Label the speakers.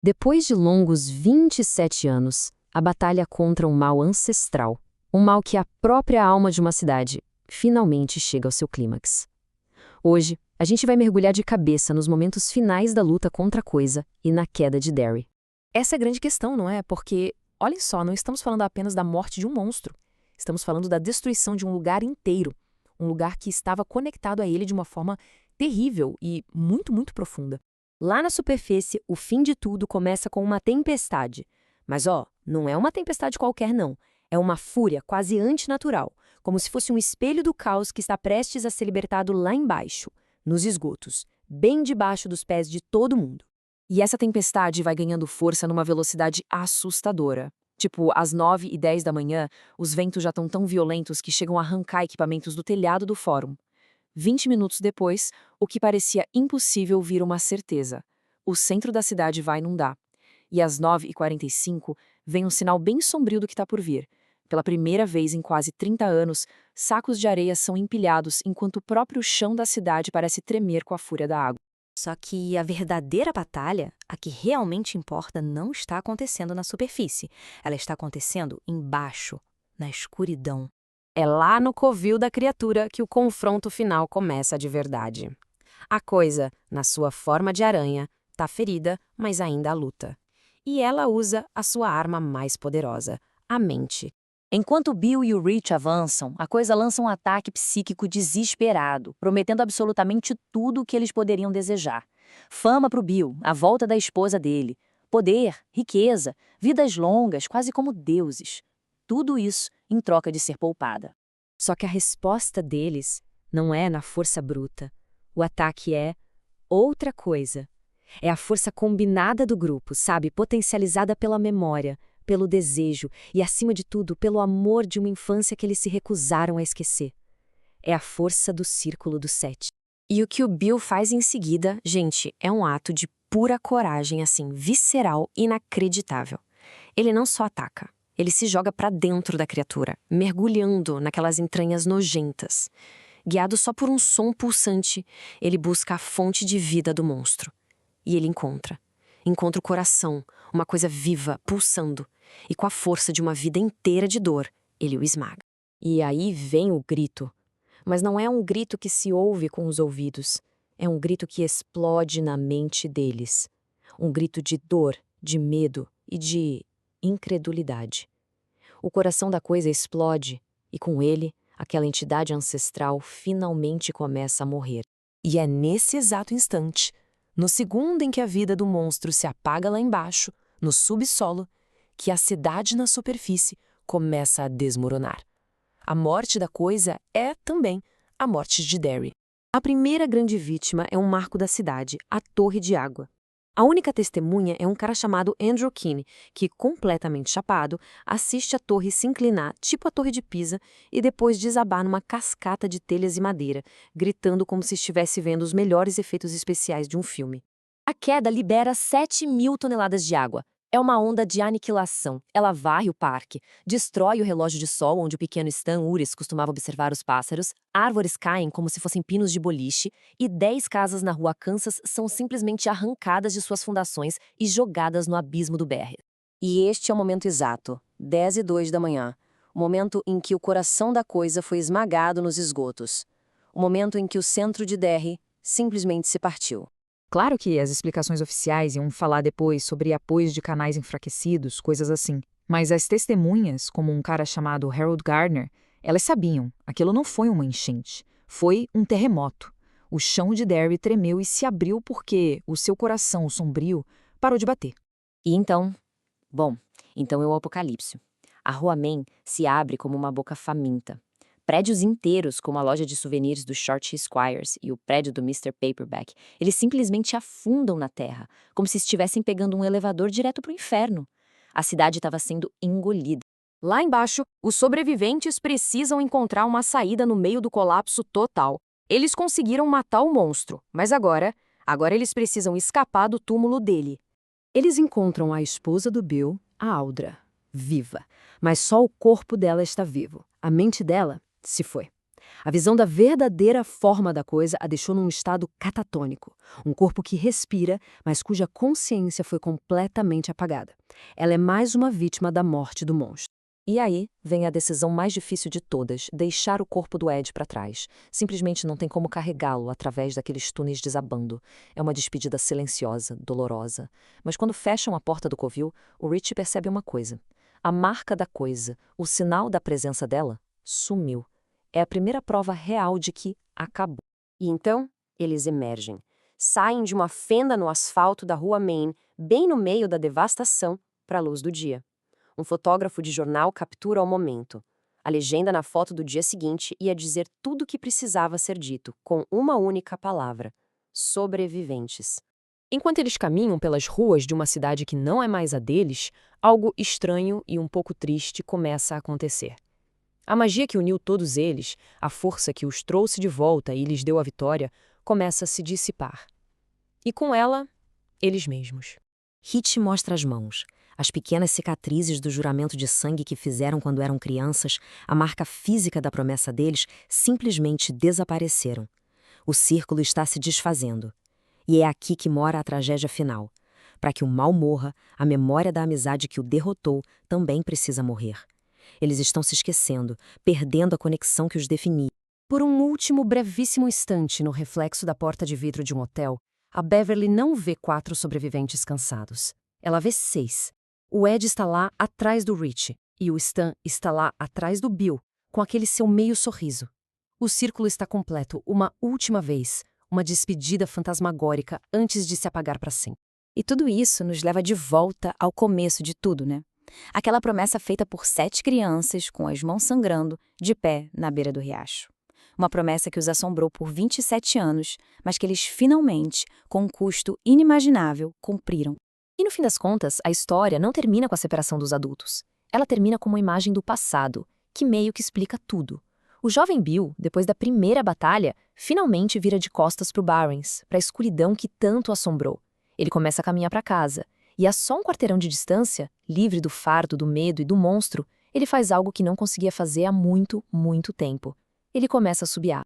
Speaker 1: Depois de longos 27 anos, a batalha contra um mal ancestral, um mal que é a própria alma de uma cidade, finalmente chega ao seu clímax. Hoje, a gente vai mergulhar de cabeça nos momentos finais da luta contra a coisa e na queda de Derry.
Speaker 2: Essa é a grande questão, não é? Porque, olhem só, não estamos falando apenas da morte de um monstro. Estamos falando da destruição de um lugar inteiro. Um lugar que estava conectado a ele de uma forma terrível e muito, muito profunda.
Speaker 3: Lá na superfície, o fim de tudo começa com uma tempestade. Mas não é uma tempestade qualquer não. É uma fúria quase antinatural, como se fosse um espelho do caos que está prestes a ser libertado lá embaixo, nos esgotos, bem debaixo dos pés de todo mundo.
Speaker 2: E essa tempestade vai ganhando força numa velocidade assustadora. Tipo, às 9h10 da manhã, os ventos já estão tão violentos que chegam a arrancar equipamentos do telhado do fórum. 20 minutos depois, o que parecia impossível vira uma certeza. O centro da cidade vai inundar. E às 9h45, vem um sinal bem sombrio do que está por vir. Pela primeira vez em quase 30 anos, sacos de areia são empilhados enquanto o próprio chão da cidade parece tremer com a fúria da água.
Speaker 3: Só que a verdadeira batalha, a que realmente importa, não está acontecendo na superfície. Ela está acontecendo embaixo, na escuridão.
Speaker 1: É lá no covil da criatura que o confronto final começa de verdade. A coisa, na sua forma de aranha, está ferida, mas ainda luta. E ela usa a sua arma mais poderosa, a mente.
Speaker 3: Enquanto Bill e o Rich avançam, a coisa lança um ataque psíquico desesperado, prometendo absolutamente tudo o que eles poderiam desejar. Fama para o Bill, a volta da esposa dele. Poder, riqueza, vidas longas, quase como deuses. Tudo isso em troca de ser poupada.
Speaker 1: Só que a resposta deles não é na força bruta. O ataque é outra coisa. É a força combinada do grupo, sabe? Potencializada pela memória, pelo desejo e, acima de tudo, pelo amor de uma infância que eles se recusaram a esquecer. É a força do Círculo dos Sete. E o que o Bill faz em seguida, gente, é um ato de pura coragem, assim, visceral, inacreditável. Ele não só ataca. Ele se joga para dentro da criatura, mergulhando naquelas entranhas nojentas. Guiado só por um som pulsante, ele busca a fonte de vida do monstro. E ele encontra. Encontra o coração, uma coisa viva, pulsando. E com a força de uma vida inteira de dor, ele o esmaga. E aí vem o grito. Mas não é um grito que se ouve com os ouvidos. É um grito que explode na mente deles. Um grito de dor, de medo e de incredulidade. O coração da coisa explode, e com ele, aquela entidade ancestral finalmente começa a morrer. E é nesse exato instante, no segundo em que a vida do monstro se apaga lá embaixo, no subsolo, que a cidade na superfície começa a desmoronar. A morte da coisa é também a morte de Derry. A primeira grande vítima é um marco da cidade, a Torre de Água. A única testemunha é um cara chamado Andrew Keane, que, completamente chapado, assiste a torre se inclinar, tipo a Torre de Pisa, e depois desabar numa cascata de telhas e madeira, gritando como se estivesse vendo os melhores efeitos especiais de um filme. A queda libera 7.000 toneladas de água. É uma onda de aniquilação. Ela varre o parque, destrói o relógio de sol onde o pequeno Stan Uris costumava observar os pássaros, árvores caem como se fossem pinos de boliche e 10 casas na rua Kansas são simplesmente arrancadas de suas fundações e jogadas no abismo do Berry. E este é o momento exato, 10h02 da manhã, o momento em que o coração da coisa foi esmagado nos esgotos. O momento em que o centro de Derry simplesmente se partiu.
Speaker 2: Claro que as explicações oficiais iam falar depois sobre apoios de canais enfraquecidos, coisas assim. Mas as testemunhas, como um cara chamado Harold Gardner, elas sabiam, aquilo não foi uma enchente, foi um terremoto. O chão de Derry tremeu e se abriu porque o seu coração sombrio parou de bater.
Speaker 3: E então é o apocalipse. A Rua Main se abre como uma boca faminta. Prédios inteiros, como a loja de souvenirs do Shorty Squires e o prédio do Mr. Paperback, eles simplesmente afundam na terra, como se estivessem pegando um elevador direto para o inferno. A cidade estava sendo engolida.
Speaker 1: Lá embaixo, os sobreviventes precisam encontrar uma saída no meio do colapso total. Eles conseguiram matar o monstro, mas agora eles precisam escapar do túmulo dele. Eles encontram a esposa do Bill, a Audra, viva, mas só o corpo dela está vivo. A mente dela se foi.
Speaker 2: A visão da verdadeira forma da coisa a deixou num estado catatônico. Um corpo que respira, mas cuja consciência foi completamente apagada. Ela é mais uma vítima da morte do monstro.
Speaker 1: E aí vem a decisão mais difícil de todas, deixar o corpo do Ed para trás. Simplesmente não tem como carregá-lo através daqueles túneis desabando. É uma despedida silenciosa, dolorosa. Mas quando fecham a porta do covil, o Rich percebe uma coisa. A marca da coisa, o sinal da presença dela, sumiu. É a primeira prova real de que acabou.
Speaker 3: E então, eles emergem. Saem de uma fenda no asfalto da rua Main, bem no meio da devastação, para a luz do dia. Um fotógrafo de jornal captura o momento. A legenda na foto do dia seguinte ia dizer tudo o que precisava ser dito, com uma única palavra: sobreviventes.
Speaker 2: Enquanto eles caminham pelas ruas de uma cidade que não é mais a deles, algo estranho e um pouco triste começa a acontecer. A magia que uniu todos eles, a força que os trouxe de volta e lhes deu a vitória, começa a se dissipar. E com ela, eles mesmos.
Speaker 3: Hit mostra as mãos. As pequenas cicatrizes do juramento de sangue que fizeram quando eram crianças, a marca física da promessa deles, simplesmente desapareceram. O círculo está se desfazendo. E é aqui que mora a tragédia final. Para que o mal morra, a memória da amizade que o derrotou também precisa morrer. Eles estão se esquecendo, perdendo a conexão que os definia.
Speaker 2: Por um último brevíssimo instante no reflexo da porta de vidro de um hotel, a Beverly não vê 4 sobreviventes cansados. Ela vê 6. O Ed está lá atrás do Rich, e o Stan está lá atrás do Bill, com aquele seu meio sorriso. O círculo está completo, uma última vez, uma despedida fantasmagórica antes de se apagar para sempre.
Speaker 4: E tudo isso nos leva de volta ao começo de tudo, né? Aquela promessa feita por 7 crianças, com as mãos sangrando, de pé na beira do riacho. Uma promessa que os assombrou por 27 anos, mas que eles finalmente, com um custo inimaginável, cumpriram.
Speaker 1: E no fim das contas, a história não termina com a separação dos adultos. Ela termina com uma imagem do passado, que meio que explica tudo. O jovem Bill, depois da primeira batalha, finalmente vira de costas para o Barrens, para a escuridão que tanto assombrou. Ele começa a caminhar para casa, e a só um quarteirão de distância, livre do fardo, do medo e do monstro, ele faz algo que não conseguia fazer há muito, muito tempo. Ele começa a assobiar.